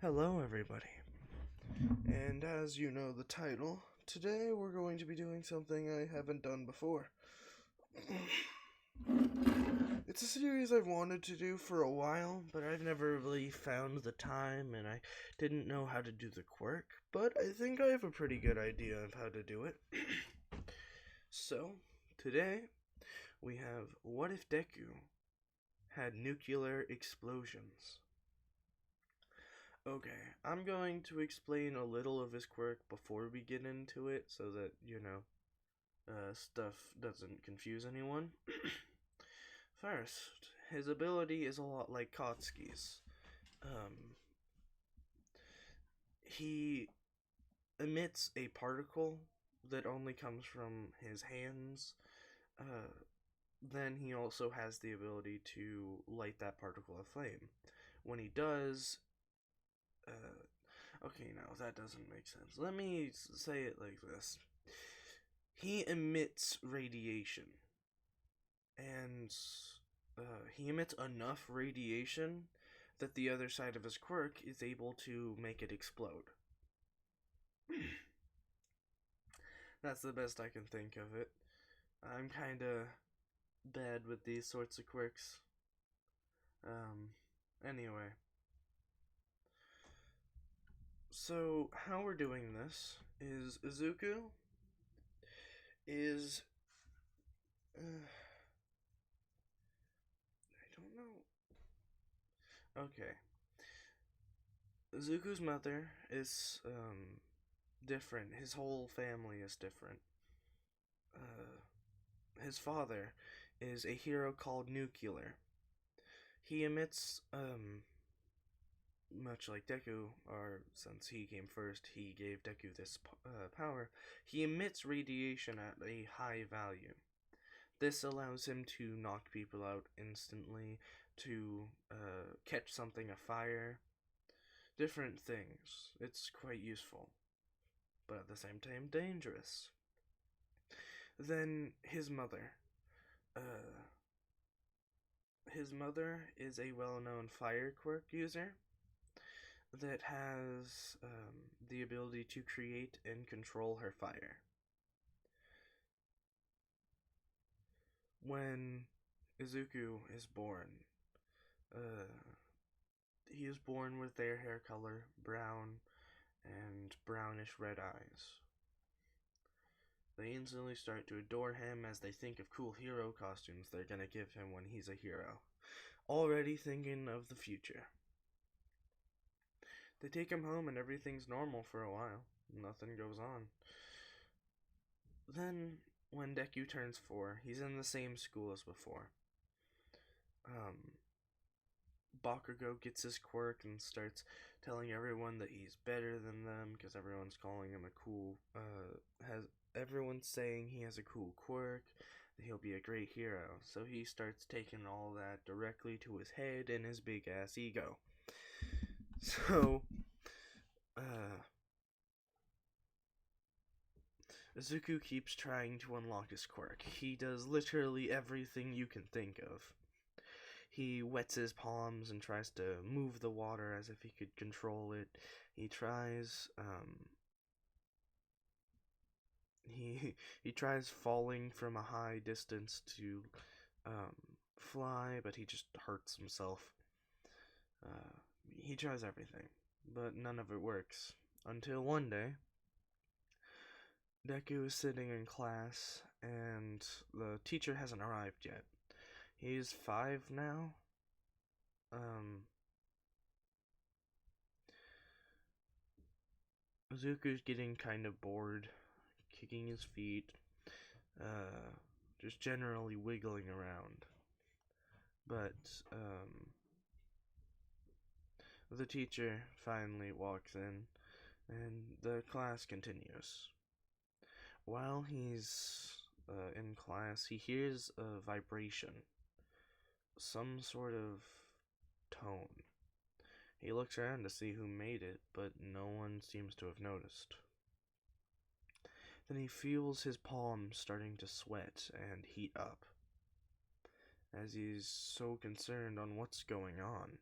Hello, everybody. And as you know the title, today we're going to be doing something I haven't done before. It's a series I've wanted to do for a while, but I've never really found the time and I didn't know how to do the quirk, but I think I have a pretty good idea of how to do it. So, today we have What if Deku had nuclear explosions? Okay, I'm going to explain a little of his quirk before we get into it so that, stuff doesn't confuse anyone. First, his ability is a lot like Kotsky's. Um, he emits a particle that only comes from his hands. Uh, then he also has the ability to light that particle aflame. When he does, okay, no, that doesn't make sense. Let me say it like this. He emits radiation, and he emits enough radiation that the other side of his quirk is able to make it explode. That's the best I can think of it. I'm kinda bad with these sorts of quirks. Anyway. So, how we're doing this is Izuku is. I don't know. Okay. Izuku's mother is, different. His whole family is different. His father is a hero called Nuclear. He emits, much like Deku, or since he came first, he gave Deku this power. He emits radiation at a high value. This allows him to knock people out instantly, to catch something afire, different things. It's quite useful, but at the same time dangerous. Then his mother. Uh, his mother is a well-known fire quirk user that has the ability to create and control her fire. When Izuku is born, uh, he is born with their hair color, brown, and brownish red eyes. They instantly start to adore him as they think of cool hero costumes they're gonna give him when he's a hero. Already thinking of the future. They take him home and everything's normal for a while. Nothing goes on. Then, when Deku turns 4, he's in the same school as before. Bakugo gets his quirk and starts telling everyone that he's better than them because everyone's calling him a cool, everyone's saying he has a cool quirk, that he'll be a great hero. So he starts taking all that directly to his head and his big ass ego. So, Izuku keeps trying to unlock his quirk. He does literally everything you can think of. He wets his palms and tries to move the water as if he could control it. He tries, he tries falling from a high distance to, fly, but he just hurts himself. He tries everything, but none of it works. Until one day, Deku is sitting in class, and the teacher hasn't arrived yet. He's 5 now. Zuko's getting kind of bored, kicking his feet, just generally wiggling around. But, the teacher finally walks in, and the class continues. While he's in class, he hears a vibration, some sort of tone. He looks around to see who made it, but no one seems to have noticed. Then he feels his palms starting to sweat and heat up, as he's so concerned on what's going on.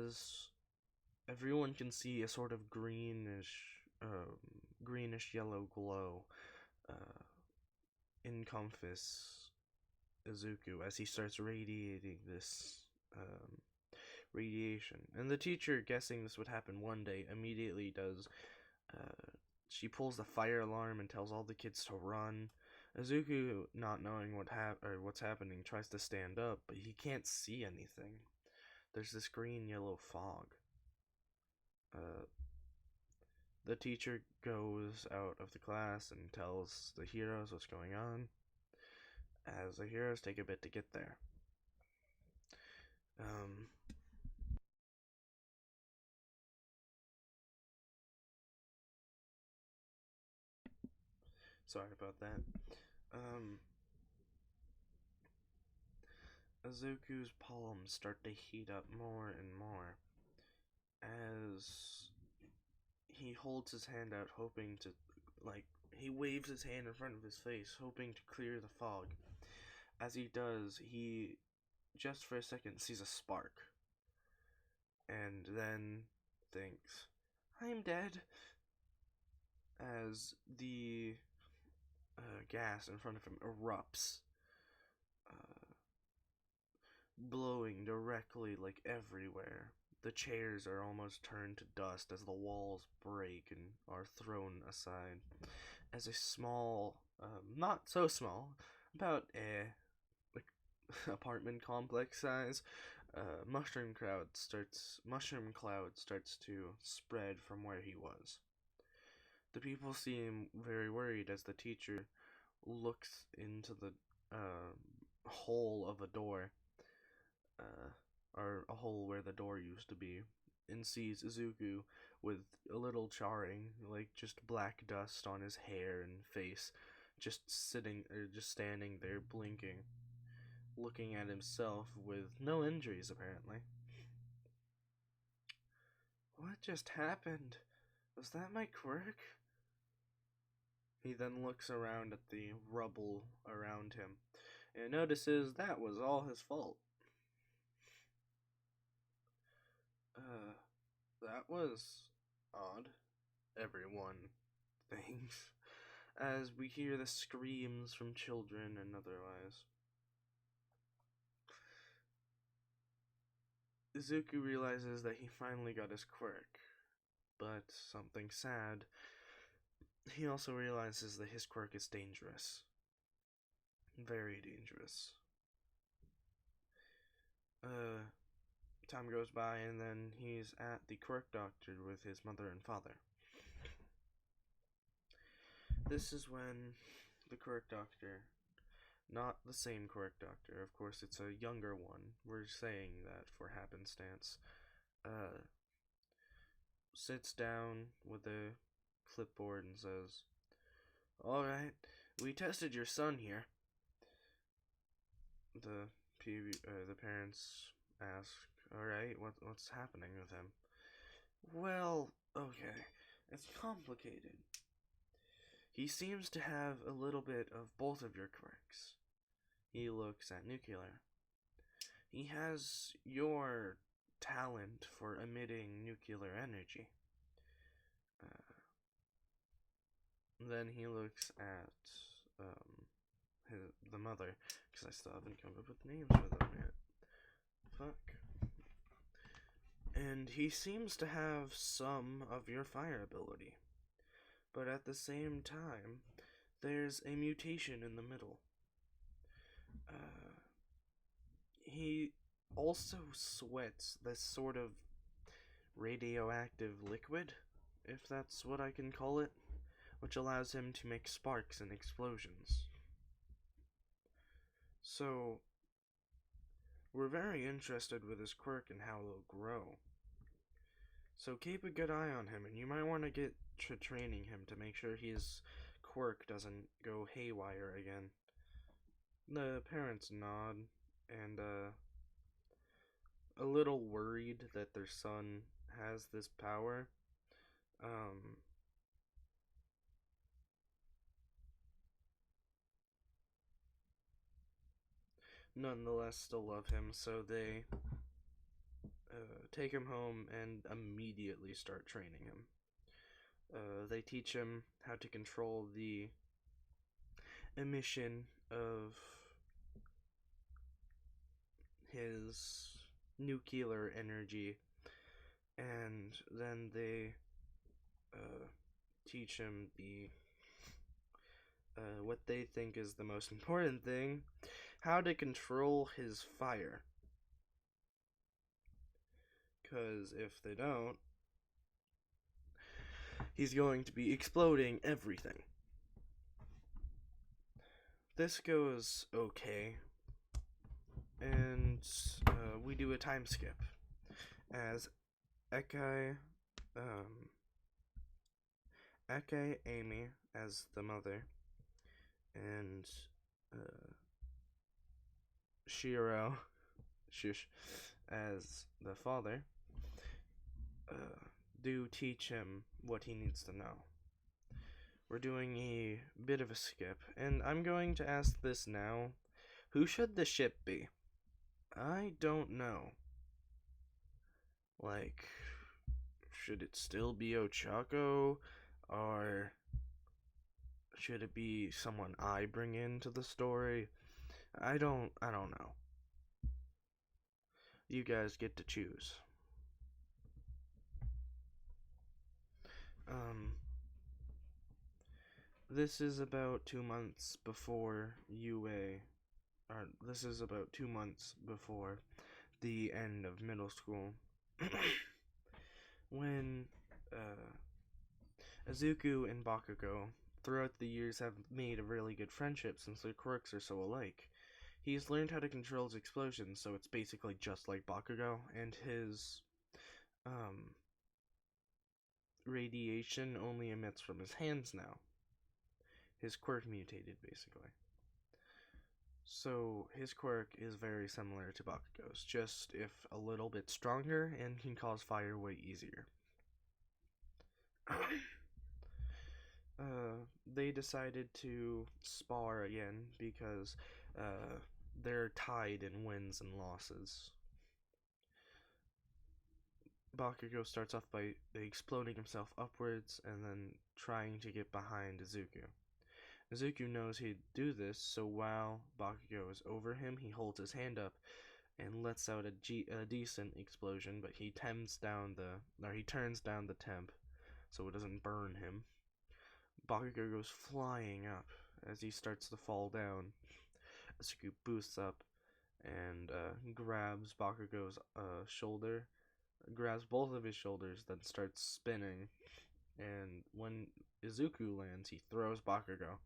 as everyone can see a sort of um, greenish yellow glow uh, encompass Izuku as he starts radiating this um, radiation. And the teacher, guessing this would happen one day, immediately does. Uh, she pulls the fire alarm and tells all the kids to run. Izuku, not knowing what's happening, tries to stand up, but he can't see anything. There's this green-yellow fog. Uh, the teacher goes out of the class and tells the heroes what's going on, as the heroes take a bit to get there. Um, Sorry about that. Um, Azuku's palms start to heat up more and more as he holds his hand out, hoping to, he waves his hand in front of his face, hoping to clear the fog. As he does, he just for a second sees a spark, and then thinks, I'm dead, as the gas in front of him erupts, uh, blowing directly everywhere. The chairs are almost turned to dust as the walls break and are thrown aside. As a small, not so small, about like apartment complex size, mushroom cloud starts to spread from where he was. The people seem very worried as the teacher looks into the hole of a door, uh, or a hole where the door used to be, and sees Izuku with a little charring, just black dust on his hair and face, just standing there blinking, looking at himself with no injuries apparently. What just happened? Was that my quirk? He then looks around at the rubble around him and notices that was all his fault. That was odd, everyone thinks, as we hear the screams from children and otherwise. Izuku realizes that he finally got his quirk, but something sad, he also realizes that his quirk is dangerous. Very dangerous. Time goes by and then he's at the quirk doctor with his mother and father. This is when the quirk doctor, not the same quirk doctor, of course it's a younger one, we're saying that for happenstance, sits down with a clipboard and says, Alright, we tested your son here. The parents ask, Alright, what's happening with him? Well, okay, it's complicated. He seems to have a little bit of both of your quirks. He looks at nuclear. He has your talent for emitting nuclear energy. Then he looks at the mother, because I still haven't come up with names for them yet. Fuck. And he seems to have some of your fire ability. But at the same time, there's a mutation in the middle. He also sweats this sort of radioactive liquid, if that's what I can call it, which allows him to make sparks and explosions. So, we're very interested with his quirk and how it'll grow. So keep a good eye on him, and you might want to get to training him to make sure his quirk doesn't go haywire again. The parents nod, and a little worried that their son has this power. Nonetheless still love him, so they take him home and immediately start training him. They teach him how to control the emission of his nuclear energy, and then they teach him the what they think is the most important thing: how to control his fire. Because if they don't, he's going to be exploding everything. This goes okay, and we do a time skip as Eke, Amy as the mother, and Shiro, Shush, as the father, do teach him what he needs to know. We're doing a bit of a skip, and I'm going to ask this now. Who should the ship be? I don't know. Like, should it still be Ochako? Or should it be someone I bring into the story? I don't know. You guys get to choose. This is about 2 months before UA, or this is about 2 months before the end of middle school. When Izuku and Bakugo throughout the years have made a really good friendship since their quirks are so alike. He's learned how to control his explosions, so it's basically just like Bakugo, and his radiation only emits from his hands now. His quirk mutated, basically. So his quirk is very similar to Bakugo's, just if a little bit stronger and can cause fire way easier. They decided to spar again because they're tied in wins and losses. Bakugo starts off by exploding himself upwards and then trying to get behind Izuku. Izuku knows he'd do this, so while Bakugo is over him, he holds his hand up and lets out a decent explosion, but he turns down the temp so it doesn't burn him. Bakugo goes flying up as he starts to fall down. Izuku boosts up and grabs Bakugo's shoulder, grabs both of his shoulders, then starts spinning. And when Izuku lands, he throws Bakugo.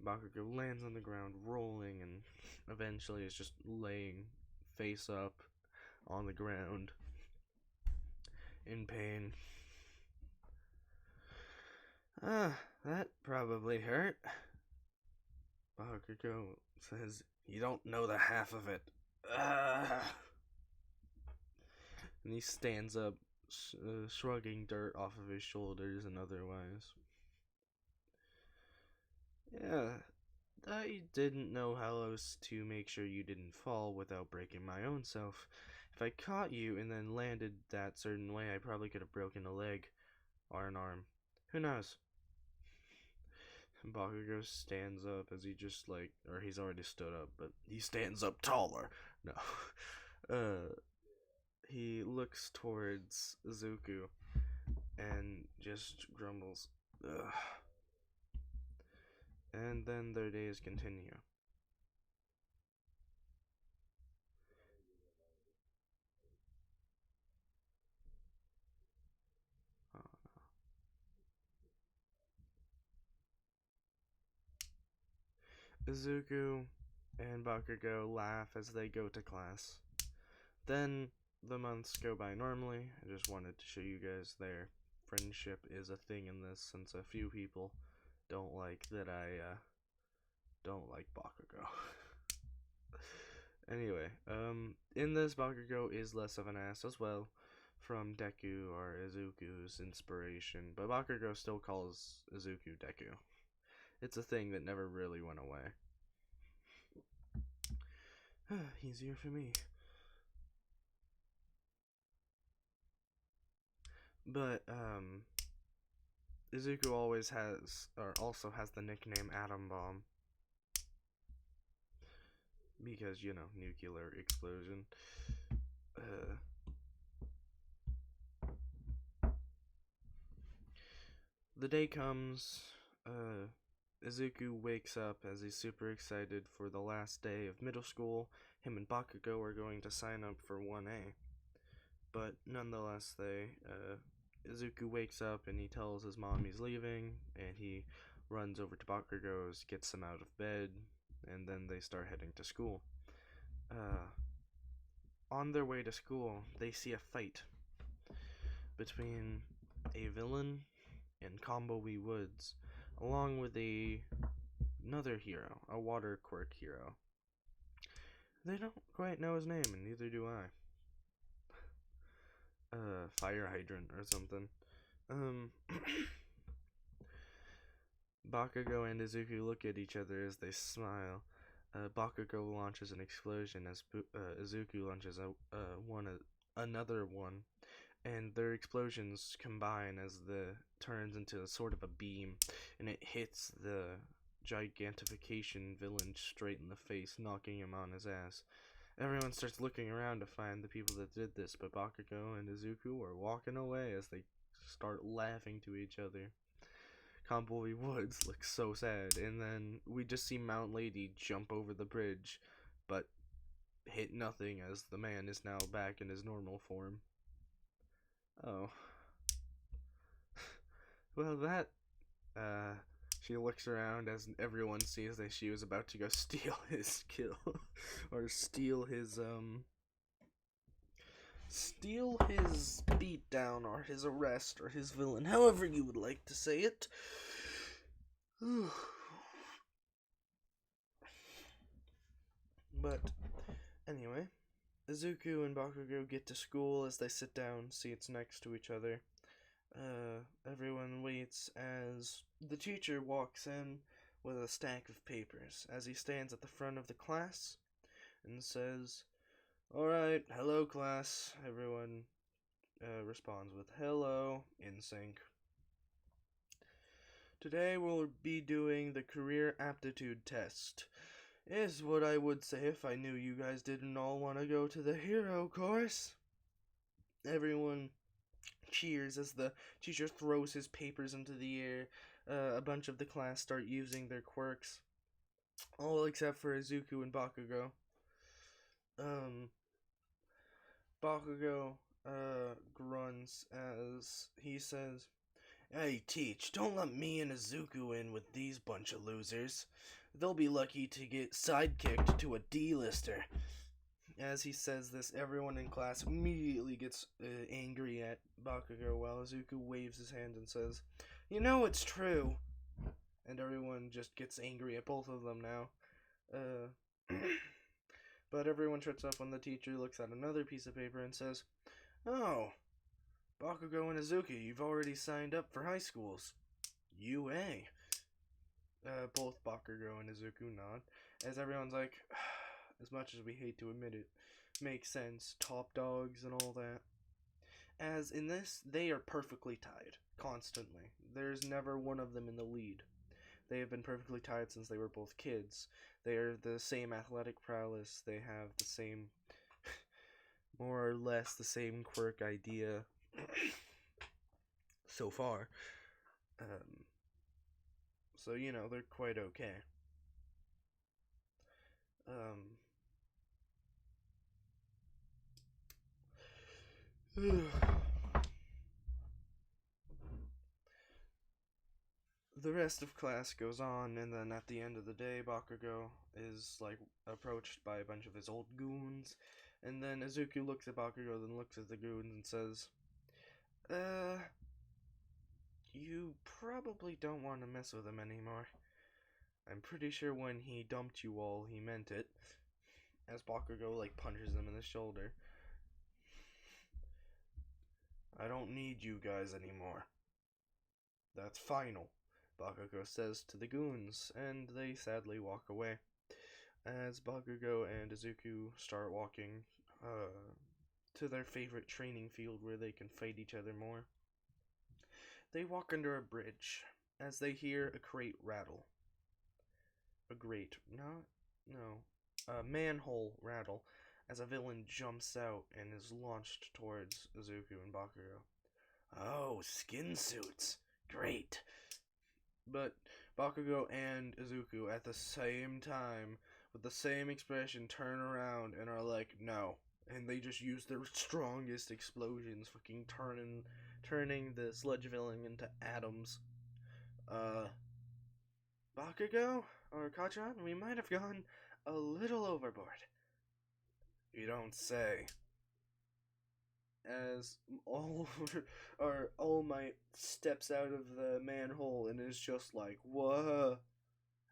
Bakugo lands on the ground, rolling, and eventually is just laying face up on the ground in pain. That probably hurt. Bakugo says, "You don't know the half of it." And he stands up, shrugging dirt off of his shoulders and otherwise. Yeah, I didn't know how else to make sure you didn't fall without breaking my own self. If I caught you and then landed that certain way, I probably could have broken a leg or an arm. Who knows? Bakugo stands up as he just or he's already stood up, but he stands up taller. No. He looks towards Izuku and just grumbles, "Ugh." And then their days continue. Izuku and Bakugo laugh as they go to class. Then the months go by normally. I just wanted to show you guys their friendship is a thing in this, since a few people don't like that I don't like Bakugo. Anyway, in this, Bakugo is less of an ass as well, from Deku or Izuku's inspiration, but Bakugo still calls Izuku Deku. It's a thing that never really went away. Easier for me. But Izuku always has, or also has the nickname Atom Bomb because, you know, nuclear explosion. Uh, the day comes. Izuku wakes up as he's super excited for the last day of middle school. Him and Bakugo are going to sign up for 1A. But nonetheless, Izuku wakes up and he tells his mom he's leaving, and he runs over to Bakugo's, gets him out of bed, and then they start heading to school. On their way to school, they see a fight between a villain and Combo-Wee Woods, along with another hero, a water quirk hero. They don't quite know his name, and neither do I. Fire hydrant or something. Bakugo and Izuku look at each other as they smile. Bakugo launches an explosion as Izuku launches another one, and their explosions combine as the turns into sort of a beam, and it hits the gigantification villain straight in the face, knocking him on his ass. Everyone starts looking around to find the people that did this, but Bakugo and Izuku are walking away as they start laughing to each other. Combo-Wee Woods looks so sad, and then we just see Mount Lady jump over the bridge, but hit nothing as the man is now back in his normal form. Oh. Well, she looks around as everyone sees that she was about to go steal his kill, or steal his beatdown, or his arrest, or his villain, however you would like to say it. But anyway, Izuku and Bakugo get to school. As they sit down, seats next to each other. Everyone waits as the teacher walks in with a stack of papers as he stands at the front of the class and says, "Alright, hello class." Everyone responds with hello in sync. Today we'll be doing the career aptitude test. Is what I would say if I knew you guys didn't all want to go to the hero course. Everyone cheers as the teacher throws his papers into the air. A bunch of the class start using their quirks, all except for Izuku and Bakugo. Bakugo grunts as he says, "Hey, Teach, don't let me and Izuku in with these bunch of losers. They'll be lucky to get sidekicked to a D-lister." As he says this, everyone in class immediately gets angry at Bakugo while Izuku waves his hand and says, "You know it's true." And everyone just gets angry at both of them now. But everyone shuts up when the teacher looks at another piece of paper and says, "Oh, Bakugo and Izuku, you've already signed up for high schools. UA." Both Bakugo and Izuku nod, as everyone's like, as much as we hate to admit it, makes sense, top dogs and all that. As in this, they are perfectly tied, constantly. There's never one of them in the lead. They have been perfectly tied since they were both kids. They are the same athletic prowess, they have the same, more or less the same quirk idea, so far. So, you know, they're quite okay. The rest of class goes on, and then at the end of the day, Bakugo is, like, approached by a bunch of his old goons, and then Izuku looks at Bakugo, then looks at the goons and says, you probably don't want to mess with him anymore. I'm pretty sure when he dumped you all, he meant it." As Bakugo, like, punches him in the shoulder. "I don't need you guys anymore. That's final," Bakugo says to the goons, and they sadly walk away. As Bakugo and Izuku start walking to their favorite training field where they can fight each other more. They walk under a bridge as they hear a crate rattle. A grate, not, no, a manhole rattle as a villain jumps out and is launched towards Izuku and Bakugo. Oh, skin suits. Great. But Bakugo and Izuku at the same time, with the same expression, turn around and are like, no. And they just use their strongest explosions, fucking turning the sludge villain into atoms. Bakugo? Or Kachan? We might have gone a little overboard. You don't say. As All Might steps out of the manhole and is just like, whoa,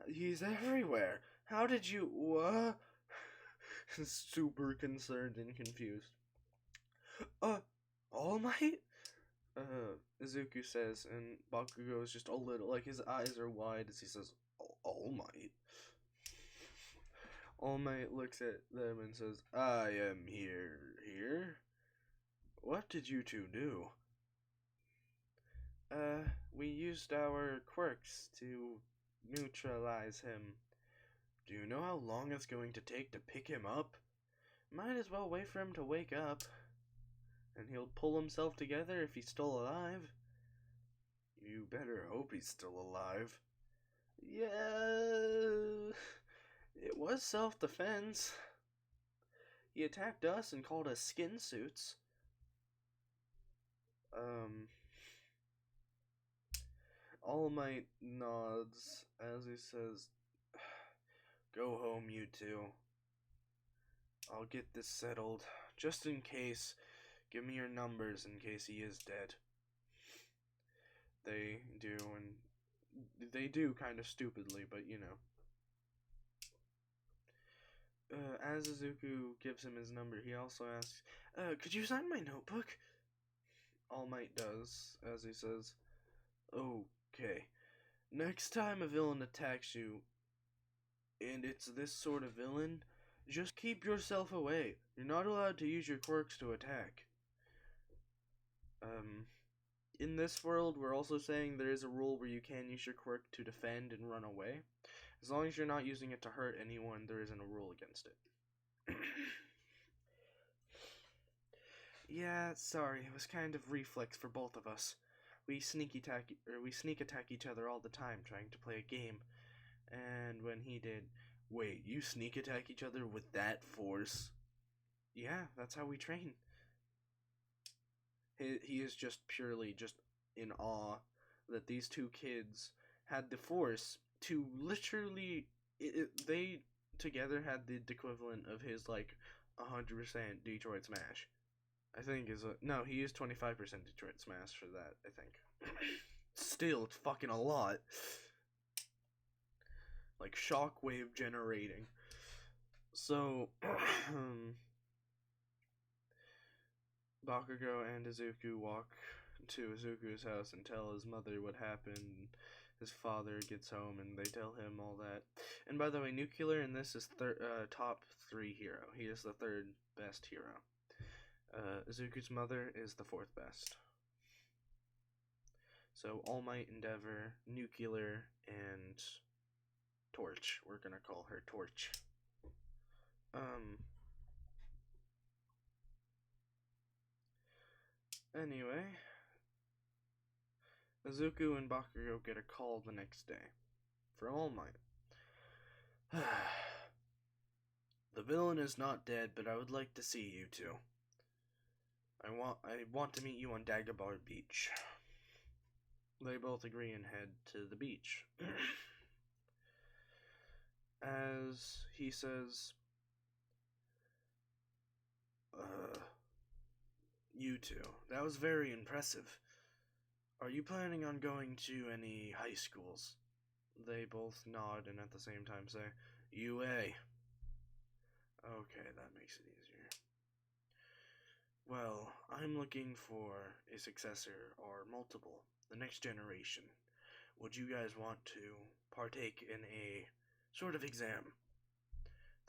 he's everywhere. How did you, what? Super concerned and confused. All Might? Izuku says, and Bakugo is just a little, like, his eyes are wide as he says, All Might? All Might looks at them and says, I am here? What did you two do? We used our quirks to neutralize him. Do you know how long it's going to take to pick him up? Might as well wait for him to wake up. And he'll pull himself together if he's still alive. You better hope he's still alive. Yeah, it was self-defense. He attacked us and called us skin suits. All Might nods as he says, go home, you two. I'll get this settled. Just in case, give me your numbers in case he is dead. They do, and they do kind of stupidly, but you know. As Izuku gives him his number, he also asks, could you sign my notebook? All Might does, as he says, okay. Next time a villain attacks you, and it's this sort of villain, just keep yourself away. You're not allowed to use your quirks to attack. In this world, we're also saying there is a rule where you can use your quirk to defend and run away. As long as you're not using it to hurt anyone, there isn't a rule against it. Yeah, sorry, it was kind of reflex for both of us. We sneak attack each other all the time trying to play a game. And when he did, wait, you sneak attack each other with that force? Yeah, that's how we train. He is just purely just in awe that these two kids had the force to literally, they together had the equivalent of his like 100% Detroit Smash. I think no, he used 25% Detroit Smash for that, I think. Still, it's fucking a lot. Like shockwave generating. So Bakugo and Izuku walk to Izuku's house and tell his mother what happened. His father gets home and they tell him all that. And by the way, Nuclear in this is top 3 hero. He is the 3rd best hero. Izuku's mother is the 4th best. So All Might, Endeavor, Nuclear, and Torch. We're gonna call her Torch. Anyway, Izuku and Bakugo get a call the next day from All Might. The villain is not dead, but I would like to see you two. I want to meet you on Dagobah Beach. They both agree and head to the beach. As he says, you two, that was very impressive. Are you planning on going to any high schools? They both nod and at the same time say, UA. Okay, that makes it easier. Well, I'm looking for a successor or multiple, the next generation. Would you guys want to partake in a sort of exam?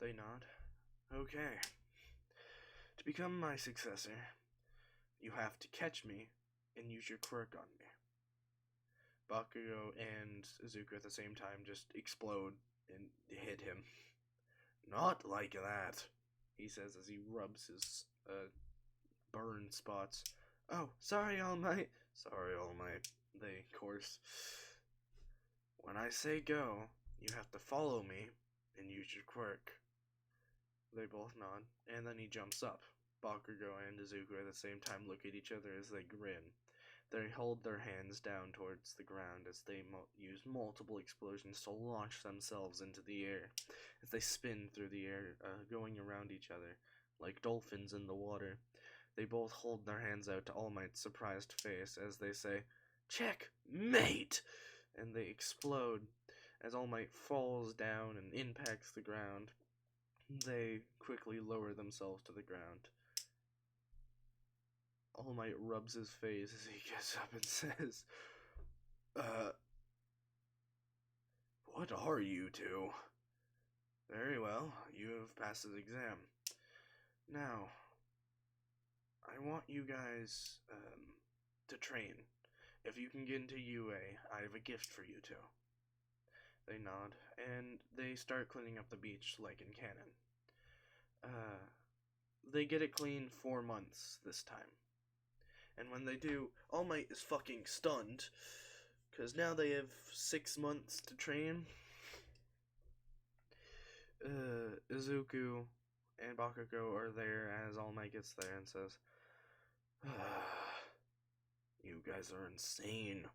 They nod. Okay. To become my successor, you have to catch me and use your quirk on me. Bakugo and Izuku at the same time just explode and hit him. Not like that, he says as he rubs his burn spots. Oh, sorry, All Might. Sorry, All Might. They chorus. When I say go, you have to follow me and use your quirk. They both nod, and then he jumps up. Bakugo and Izuku at the same time look at each other as they grin. They hold their hands down towards the ground as they use multiple explosions to launch themselves into the air. As they spin through the air, going around each other, like dolphins in the water. They both hold their hands out to All Might's surprised face as they say, "Checkmate!" And they explode as All Might falls down and impacts the ground. They quickly lower themselves to the ground. All Might rubs his face as he gets up and says, what are you two? Very well, you have passed the exam. Now, I want you guys, to train. If you can get into UA, I have a gift for you two. They nod, and they start cleaning up the beach like in canon. They get it clean 4 months this time. And when they do, All Might is fucking stunned, because now they have 6 months to train. Izuku and Bakugo are there as All Might gets there and says, you guys are insane.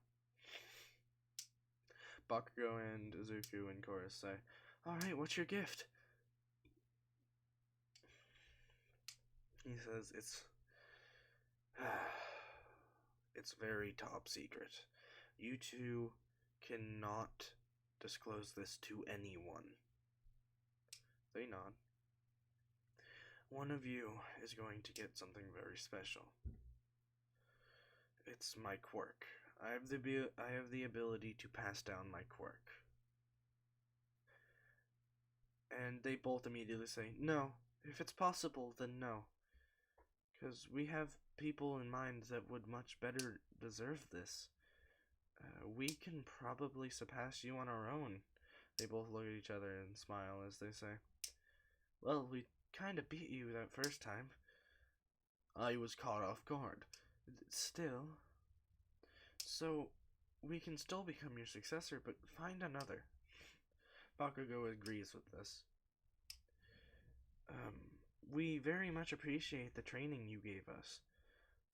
Bakugo and Izuku in chorus say, alright, what's your gift? He says, it's very top secret. You two cannot disclose this to anyone. They nod. One of you is going to get something very special. It's my quirk. I have the ability to pass down my quirk. And they both immediately say, no. If it's possible, then no. Because we have people in mind that would much better deserve this. We can probably surpass you on our own. They both look at each other and smile as they say, well, we kind of beat you that first time. I was caught off guard. Still. So, we can still become your successor, but find another. Bakugo agrees with this. We very much appreciate the training you gave us,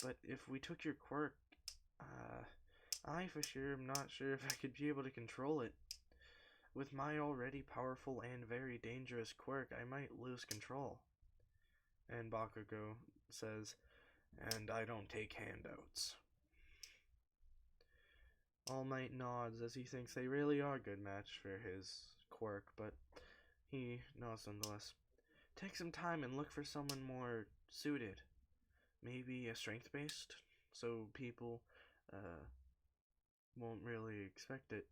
but if we took your quirk, I for sure am not sure if I could be able to control it. With my already powerful and very dangerous quirk, I might lose control. And Bakugo says, and I don't take handouts. All Might nods as he thinks they really are a good match for his quirk, but he nods nonetheless. Take some time and look for someone more suited. Maybe a strength-based, so people won't really expect it.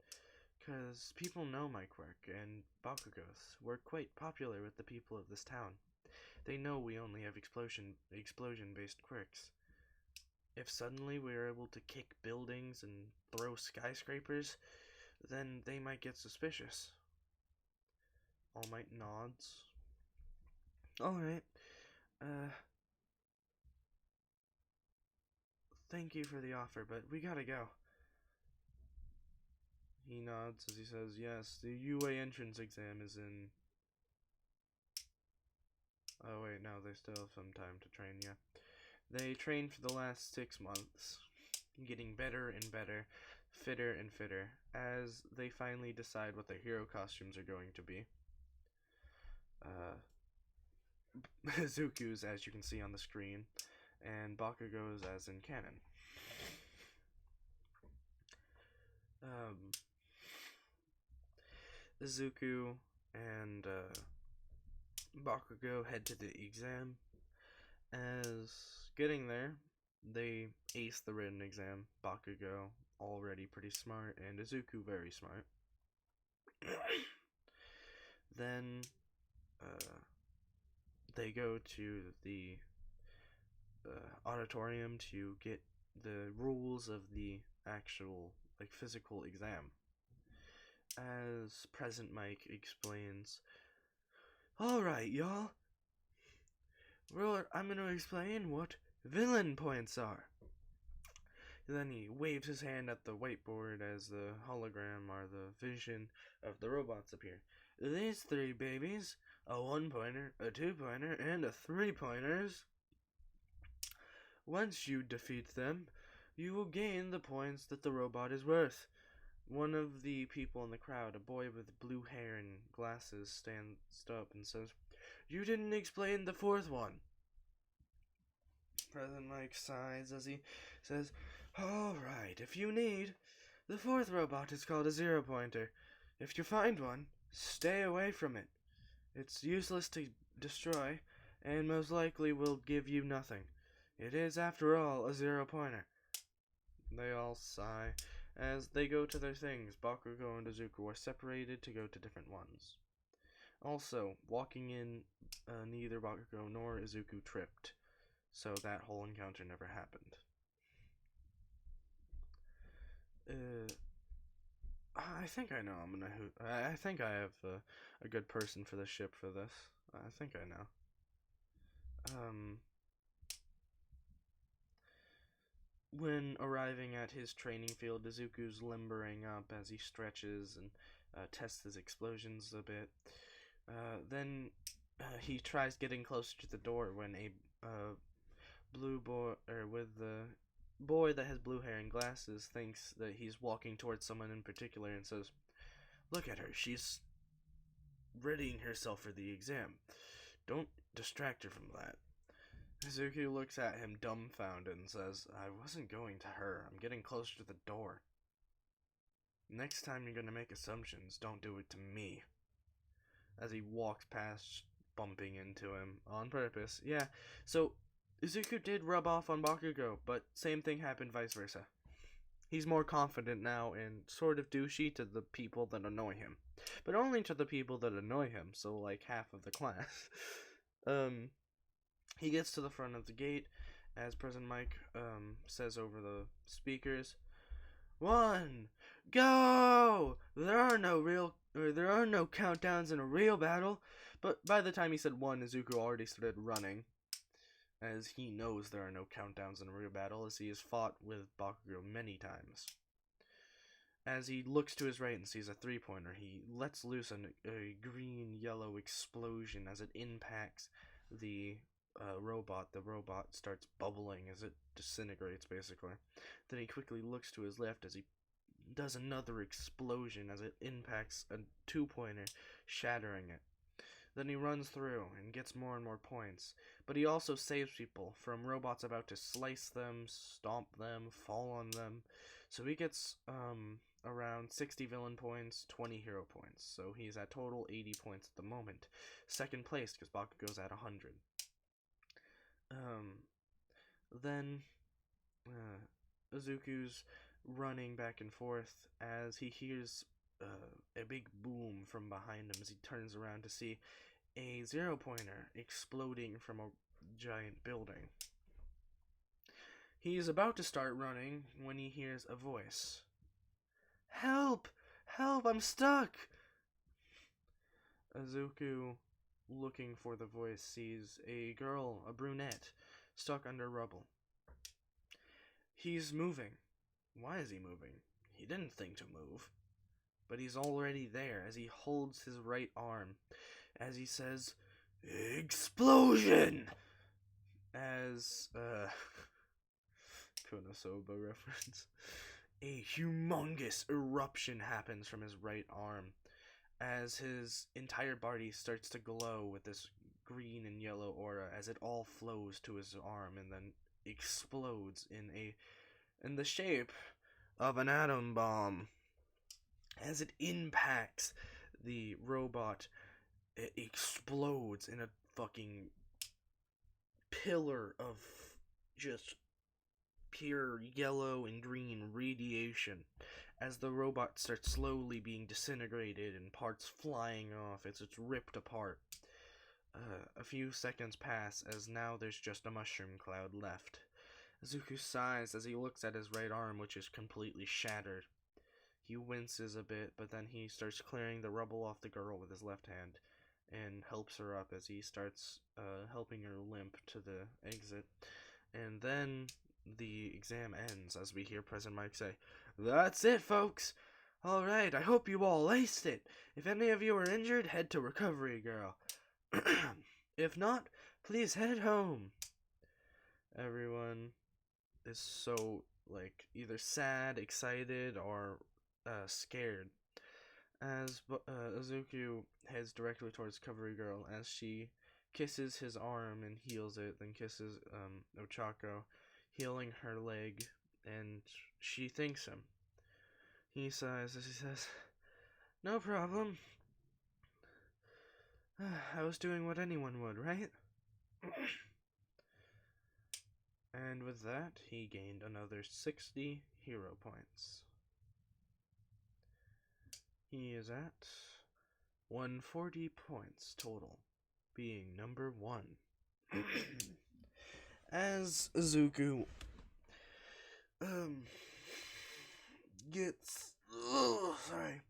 Because people know my quirk, and Bakugo's. We're quite popular with the people of this town. They know we only have explosion-based quirks. If suddenly we are able to kick buildings and throw skyscrapers, then they might get suspicious. All Might nods. Alright. Thank you for the offer, but we gotta go. He nods as he says, yes, the UA entrance exam is in... Oh wait, no, they still have some time to train, yeah. They trained for the last 6 months, getting better and better, fitter and fitter, as they finally decide what their hero costumes are going to be. Zuku's, as you can see on the screen, and Bakugo's as in canon. Izuku and Bakugo head to the exam. As getting there, they ace the written exam. Bakugo, already pretty smart, and Izuku, very smart. Then they go to the auditorium to get the rules of the actual like physical exam. As President Mike explains, "Alright, y'all. I'm gonna explain what villain points are." Then he waves his hand at the whiteboard as the hologram or the vision of the robots appear. "These three babies, a 1-pointer, a 2-pointer, and a 3-pointers. Once you defeat them, you will gain the points that the robot is worth." One of the people in the crowd, a boy with blue hair and glasses, stands up and says, "You didn't explain the fourth one." President Mike sighs as he says, "Alright, if you need, the fourth robot is called a 0-pointer. If you find one, stay away from it. It's useless to destroy, and most likely will give you nothing. It is, after all, a 0-pointer. They all sigh as they go to their things. Bakugo and Izuku are separated to go to different ones. Also, walking in, neither Bakugo nor Izuku tripped, so that whole encounter never happened. I think I know. I think I have a good person for the ship for this. I think I know. When arriving at his training field, Izuku's limbering up as he stretches and tests his explosions a bit. Then he tries getting closer to the door when a blue boy, with the boy that has blue hair and glasses, thinks that he's walking towards someone in particular and says, "Look at her, she's readying herself for the exam. Don't distract her from that." Izuku looks at him dumbfounded and says, "I wasn't going to her. I'm getting closer to the door. Next time you're going to make assumptions, don't do it to me." As he walks past, bumping into him on purpose. Yeah, so Izuku did rub off on Bakugo, but same thing happened vice versa. He's more confident now and sort of douchey to the people that annoy him. But only to the people that annoy him, so like half of the class. He gets to the front of the gate as President Mike says over the speakers, "1, go! There are no countdowns in a real battle." But by the time he said 1, Izuku already started running, as he knows there are no countdowns in a real battle, as he has fought with Bakugo many times. As he looks to his right and sees a 3-pointer, he lets loose a green-yellow explosion as it impacts the robot. The robot starts bubbling as it disintegrates, basically. Then he quickly looks to his left as he does another explosion as it impacts a 2-pointer, shattering it. Then he runs through and gets more and more points, but he also saves people from robots about to slice them, stomp them, fall on them. So he gets around 60 villain points, 20 hero points. So he's at total 80 points at the moment. Second place because Bakugo's at 100. Then Izuku's running back and forth as he hears a big boom from behind him as he turns around to see a 0-pointer exploding from a giant building. He is about to start running when he hears a voice. "Help! Help! I'm stuck!" Izuku, looking for the voice, sees a girl, a brunette, stuck under rubble. He's moving. Why is he moving? He didn't think to move. But he's already there as he holds his right arm as he says, "Explosion!" As, Konosuba reference. A humongous eruption happens from his right arm as his entire body starts to glow with this green and yellow aura as it all flows to his arm and then explodes in the shape of an atom bomb. As it impacts the robot, it explodes in a fucking pillar of just pure yellow and green radiation as the robot starts slowly being disintegrated and parts flying off as it's ripped apart. A few seconds pass as now there's just a mushroom cloud left. Izuku sighs as he looks at his right arm, which is completely shattered. He winces a bit, but then he starts clearing the rubble off the girl with his left hand and helps her up as he starts helping her limp to the exit. And then the exam ends as we hear President Mike say, "That's it, folks. Alright, I hope you all aced it. If any of you are injured, head to Recovery Girl. If not, please head home." Everyone is so, like, either sad, excited, or scared as Izuku heads directly towards Recovery Girl as she kisses his arm and heals it, then kisses Ochako, healing her leg, and she thanks him. He sighs as he says, "No problem. I was doing what anyone would, right?" And with that, he gained another 60 hero points. He is at 140 points total, being number 1. As Izuku gets sorry.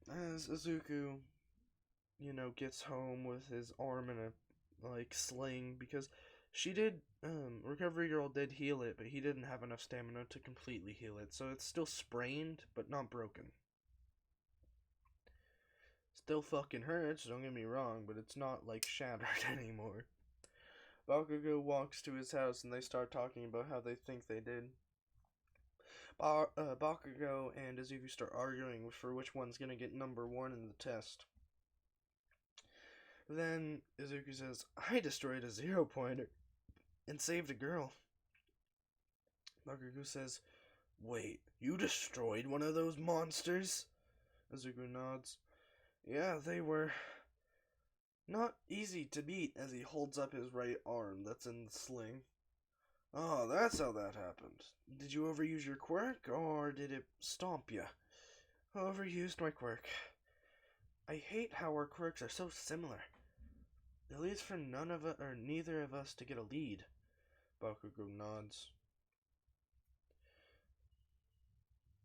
As Izuku, gets home with his arm in a sling, because she did Recovery Girl did heal it, but he didn't have enough stamina to completely heal it, so it's still sprained but not broken. Still fucking hurts, don't get me wrong, but it's not shattered anymore. Bakugo walks to his house and they start talking about how they think they did. Bakugo and Izuku start arguing for which one's gonna get number 1 in the test. Then Izuku says, "I destroyed a 0-pointer and saved a girl." Bakugo says, "Wait, you destroyed one of those monsters?" Izuku nods. "Yeah, they were not easy to beat," as he holds up his right arm that's in the sling. "Oh, that's how that happened. Did you overuse your quirk, or did it stomp you?" "Overused my quirk. I hate how our quirks are so similar. It leads for neither of us to get a lead." Bakugo nods.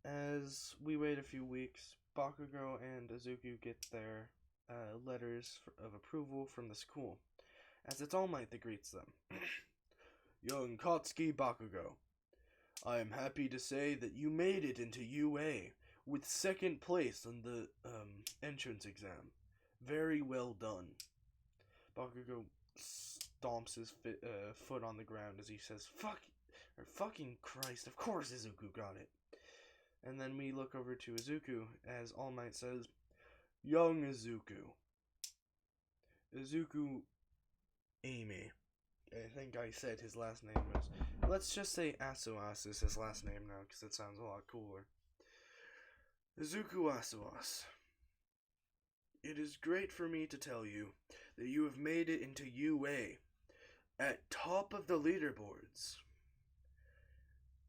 As we wait a few weeks, Bakugo and Izuku get their letters of approval from the school, as it's All Might that greets them. "Young Katsuki Bakugo, I am happy to say that you made it into UA with 2nd place on the entrance exam. Very well done." Bakugo stomps his foot on the ground as he says, fucking Christ, of course Izuku got it." And then we look over to Izuku as All Might says, "Young Izuku. Izuku Amy." I think I said his last name was... Let's just say Asuas is his last name now, because it sounds a lot cooler. "Izuku Asuas. It is great for me to tell you that you have made it into UA at top of the leaderboards.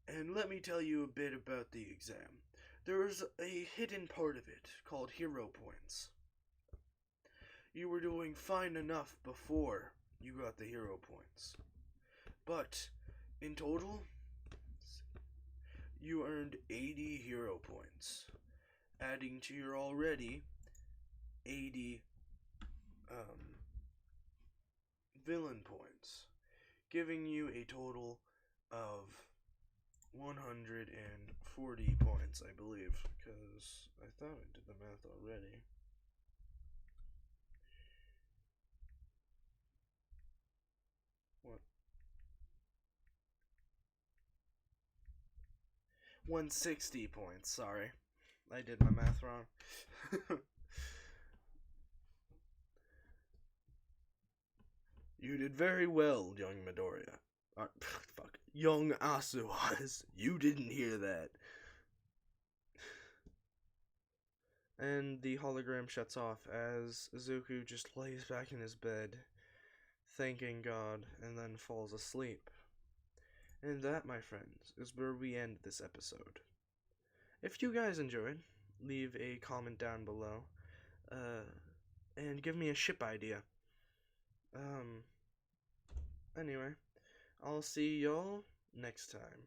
And let me tell you a bit about the exam. There is a hidden part of it called hero points. You were doing fine enough before you got the hero points. But in total, you earned 80 hero points, adding to your already 80 villain points, giving you a total of 140 points, I believe, because I thought I did the math already. What? 160 points, sorry. I did my math wrong. You did very well, young Midoriya. Young Asuas. You didn't hear that. And the hologram shuts off as Izuku just lays back in his bed, thanking God, and then falls asleep. And that, my friends, is where we end this episode. If you guys enjoyed, leave a comment down below, and give me a ship idea. Anyway, I'll see y'all next time.